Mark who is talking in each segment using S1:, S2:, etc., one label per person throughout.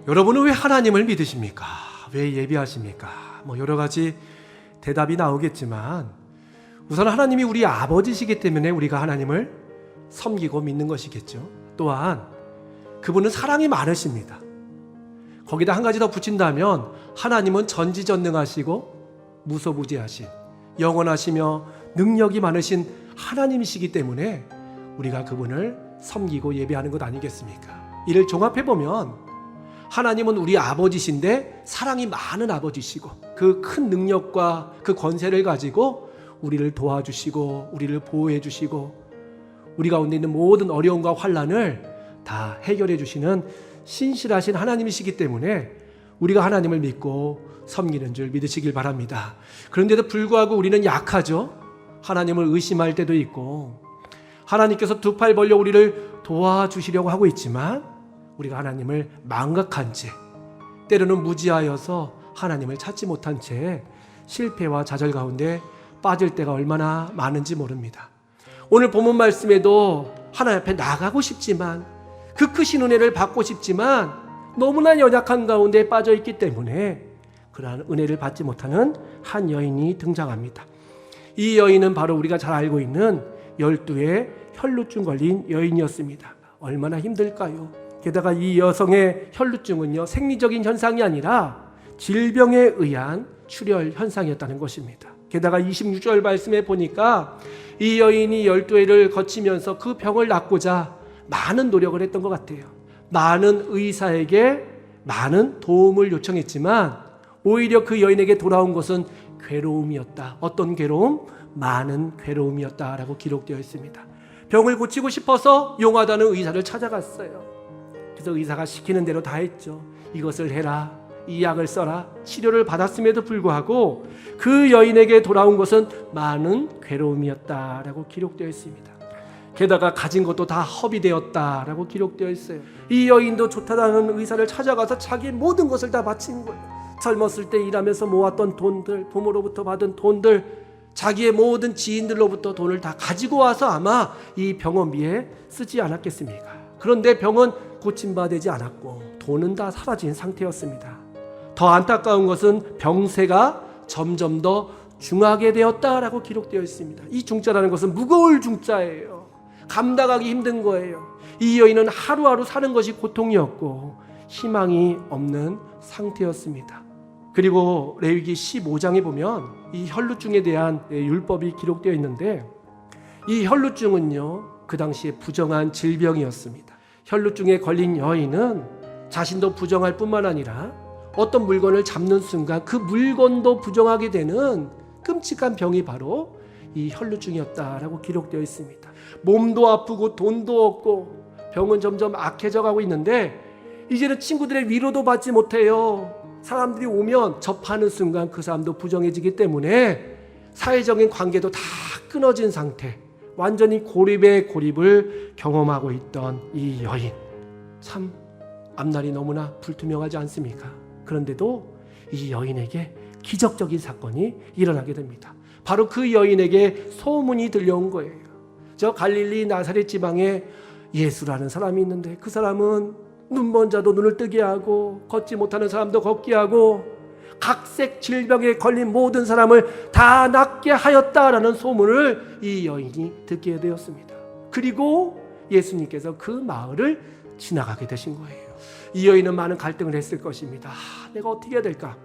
S1: 여러분은 왜 하나님을 믿으십니까? 왜 예배하십니까? 여러 가지 대답이 나오겠지만 우선 하나님이 우리 아버지시기 때문에 우리가 하나님을 섬기고 믿는 것이겠죠. 또한 그분은 사랑이 많으십니다. 거기다 한 가지 더 붙인다면 하나님은 전지전능하시고 무소부재하신 영원하시며 능력이 많으신 하나님이시기 때문에 우리가 그분을 섬기고 예배하는 것 아니겠습니까? 이를 종합해보면 하나님은 우리 아버지신데 사랑이 많은 아버지시고 그 큰 능력과 그 권세를 가지고 우리를 도와주시고 우리를 보호해 주시고 우리 가운데 있는 모든 어려움과 환난을 다 해결해 주시는 신실하신 하나님이시기 때문에 우리가 하나님을 믿고 섬기는 줄 믿으시길 바랍니다. 그런데도 불구하고 우리는 약하죠. 하나님을 의심할 때도 있고 하나님께서 두 팔 벌려 우리를 도와주시려고 하고 있지만 우리가 하나님을 망각한 채 때로는 무지하여서 하나님을 찾지 못한 채 실패와 좌절 가운데 빠질 때가 얼마나 많은지 모릅니다. 오늘 본문 말씀에도 하나님 앞에 나가고 싶지만 그 크신 은혜를 받고 싶지만 너무나 연약한 가운데 빠져 있기 때문에 그러한 은혜를 받지 못하는 한 여인이 등장합니다. 이 여인은 바로 우리가 잘 알고 있는 12의 혈루증 걸린 여인이었습니다. 얼마나 힘들까요? 게다가 이 여성의 혈루증은요, 생리적인 현상이 아니라 질병에 의한 출혈 현상이었다는 것입니다. 게다가 26절 말씀에 보니까 이 여인이 12회를 거치면서 그 병을 낫고자 많은 노력을 했던 것 같아요. 많은 의사에게 많은 도움을 요청했지만 오히려 그 여인에게 돌아온 것은 괴로움이었다. 어떤 괴로움? 많은 괴로움이었다라고 기록되어 있습니다. 병을 고치고 싶어서 용하다는 의사를 찾아갔어요. 그래서 의사가 시키는 대로 다 했죠. 이것을 해라, 이 약을 써라. 치료를 받았음에도 불구하고 그 여인에게 돌아온 것은 많은 괴로움이었다라고 기록되어 있습니다. 게다가 가진 것도 다 허비되었다라고 기록되어 있어요. 이 여인도 좋다는 의사를 찾아가서 자기의 모든 것을 다 바친 거예요. 젊었을 때 일하면서 모았던 돈들, 부모로부터 받은 돈들, 자기의 모든 지인들로부터 돈을 다 가지고 와서 아마 이 병원비에 쓰지 않았겠습니까? 그런데 병은 고침받지 않았고 돈은 다 사라진 상태였습니다. 더 안타까운 것은 병세가 점점 더 중하게 되었다라고 기록되어 있습니다. 이 중자라는 것은 무거울 중자예요. 감당하기 힘든 거예요. 이 여인은 하루하루 사는 것이 고통이었고 희망이 없는 상태였습니다. 그리고 레위기 15장에 보면 이 혈루증에 대한 율법이 기록되어 있는데 이 혈루증은요, 그 당시에 부정한 질병이었습니다. 혈루증에 걸린 여인은 자신도 부정할 뿐만 아니라 어떤 물건을 잡는 순간 그 물건도 부정하게 되는 끔찍한 병이 바로 이 혈루증이었다라고 기록되어 있습니다. 몸도 아프고 돈도 없고 병은 점점 악해져 가고 있는데 이제는 친구들의 위로도 받지 못해요. 사람들이 오면 접하는 순간 그 사람도 부정해지기 때문에 사회적인 관계도 다 끊어진 상태, 완전히 고립의 고립을 경험하고 있던 이 여인, 참 앞날이 너무나 불투명하지 않습니까? 그런데도 이 여인에게 기적적인 사건이 일어나게 됩니다. 바로 그 여인에게 소문이 들려온 거예요. 저 갈릴리 나사렛 지방에 예수라는 사람이 있는데 그 사람은 눈먼 자도 눈을 뜨게 하고 걷지 못하는 사람도 걷게 하고 각색 질병에 걸린 모든 사람을 다 낫게 하였다라는 소문을 이 여인이 듣게 되었습니다. 그리고 예수님께서 그 마을을 지나가게 되신 거예요. 이 여인은 많은 갈등을 했을 것입니다. 내가 어떻게 해야 될까?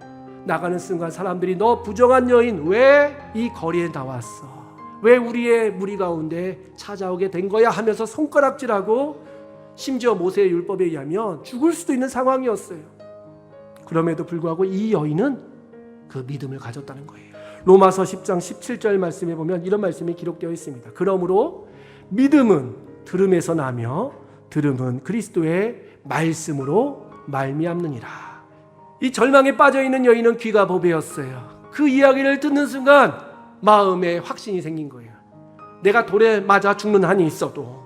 S1: 나가는 순간 사람들이 너 부정한 여인 왜 이 거리에 나왔어? 왜 우리의 무리 가운데 찾아오게 된 거야? 하면서 손가락질하고 심지어 모세의 율법에 의하면 죽을 수도 있는 상황이었어요. 그럼에도 불구하고 이 여인은 그 믿음을 가졌다는 거예요. 로마서 10장 17절 말씀에 보면 이런 말씀이 기록되어 있습니다. 그러므로 믿음은 들음에서 나며 들음은 그리스도의 말씀으로 말미암느니라. 이 절망에 빠져있는 여인은 귀가 보배였어요. 그 이야기를 듣는 순간 마음에 확신이 생긴 거예요. 내가 돌에 맞아 죽는 한이 있어도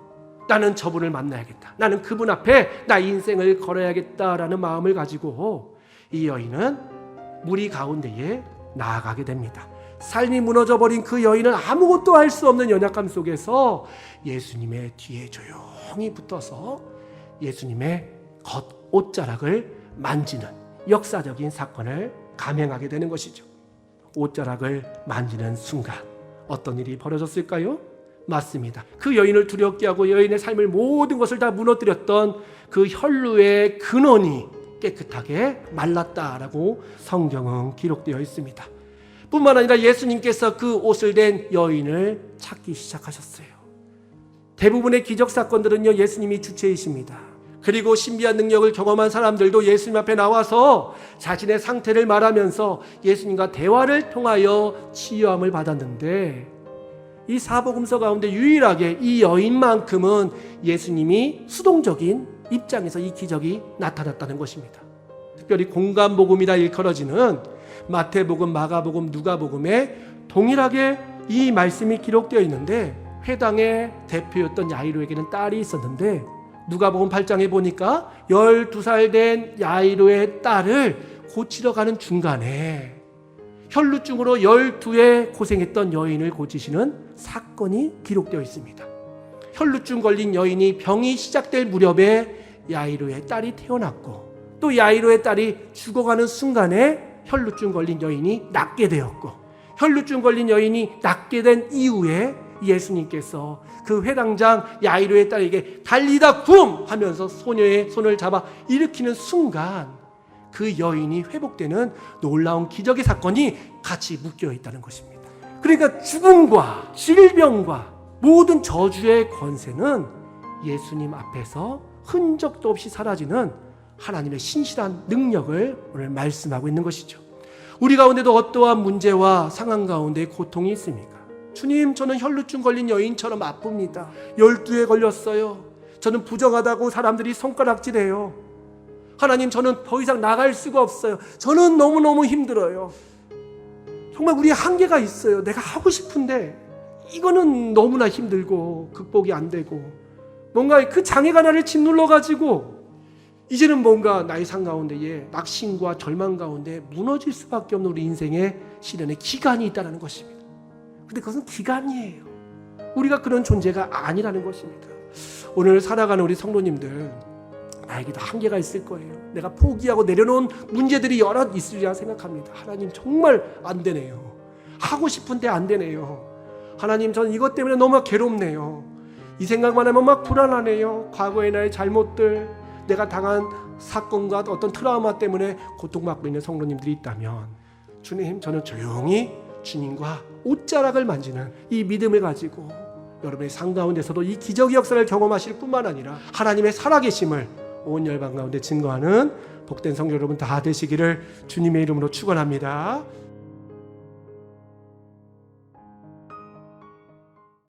S1: 나는 저분을 만나야겠다. 나는 그분 앞에 나 인생을 걸어야겠다라는 마음을 가지고 이 여인은 무리 가운데에 나아가게 됩니다. 삶이 무너져버린 그 여인은 아무것도 할 수 없는 연약함 속에서 예수님의 뒤에 조용히 붙어서 예수님의 겉옷자락을 만지는 역사적인 사건을 감행하게 되는 것이죠. 옷자락을 만지는 순간 어떤 일이 벌어졌을까요? 맞습니다. 그 여인을 두렵게 하고 여인의 삶을 모든 것을 다 무너뜨렸던 그 혈루의 근원이 깨끗하게 말랐다라고 성경은 기록되어 있습니다. 뿐만 아니라 예수님께서 그 옷을 댄 여인을 찾기 시작하셨어요. 대부분의 기적 사건들은요, 예수님이 주체이십니다. 그리고 신비한 능력을 경험한 사람들도 예수님 앞에 나와서 자신의 상태를 말하면서 예수님과 대화를 통하여 치유함을 받았는데, 이 사복음서 가운데 유일하게 이 여인만큼은 예수님이 수동적인 입장에서 이 기적이 나타났다는 것입니다. 특별히 공간복음이라 일컬어지는 마태복음, 마가복음, 누가복음에 동일하게 이 말씀이 기록되어 있는데, 회당의 대표였던 야이로에게는 딸이 있었는데, 누가복음 8장에 보니까 12살 된 야이로의 딸을 고치러 가는 중간에 혈루증으로 12해 고생했던 여인을 고치시는 사건이 기록되어 있습니다. 혈루증 걸린 여인이 병이 시작될 무렵에 야이로의 딸이 태어났고, 또 야이로의 딸이 죽어가는 순간에 혈루증 걸린 여인이 낫게 되었고, 혈루증 걸린 여인이 낫게 된 이후에 예수님께서 그 회당장 야이로의 딸에게 달리다 굼 하면서 소녀의 손을 잡아 일으키는 순간 그 여인이 회복되는 놀라운 기적의 사건이 같이 묶여 있다는 것입니다. 그러니까 죽음과 질병과 모든 저주의 권세는 예수님 앞에서 흔적도 없이 사라지는 하나님의 신실한 능력을 오늘 말씀하고 있는 것이죠. 우리 가운데도 어떠한 문제와 상황 가운데 고통이 있습니까? 주님, 저는 혈루증 걸린 여인처럼 아픕니다. 12해 걸렸어요. 저는 부정하다고 사람들이 손가락질해요. 하나님, 저는 더 이상 나갈 수가 없어요. 저는 너무너무 힘들어요. 정말 우리의 한계가 있어요. 내가 하고 싶은데 이거는 너무나 힘들고 극복이 안 되고, 뭔가 그 장애가 나를 짓눌러가지고 이제는 뭔가 나의 삶 가운데에 낙심과 절망 가운데 무너질 수밖에 없는 우리 인생의 시련의 기간이 있다는 것입니다. 근데 그것은 기간이에요. 우리가 그런 존재가 아니라는 것입니다. 오늘 살아가는 우리 성도님들, 나에게도 한계가 있을 거예요. 내가 포기하고 내려놓은 문제들이 여러 있으리라 생각합니다. 하나님, 정말 안 되네요. 하고 싶은데 안 되네요. 하나님, 저는 이것 때문에 너무 괴롭네요. 이 생각만 하면 막 불안하네요. 과거의 나의 잘못들, 내가 당한 사건과 어떤 트라우마 때문에 고통받고 있는 성도님들이 있다면, 주님, 저는 조용히 주님과 옷자락을 만지는 이 믿음을 가지고 여러분의 삶 가운데서도 이 기적의 역사를 경험하실 뿐만 아니라 하나님의 살아계심을 온 열방 가운데 증거하는 복된 성도 여러분 다 되시기를 주님의 이름으로 축원합니다.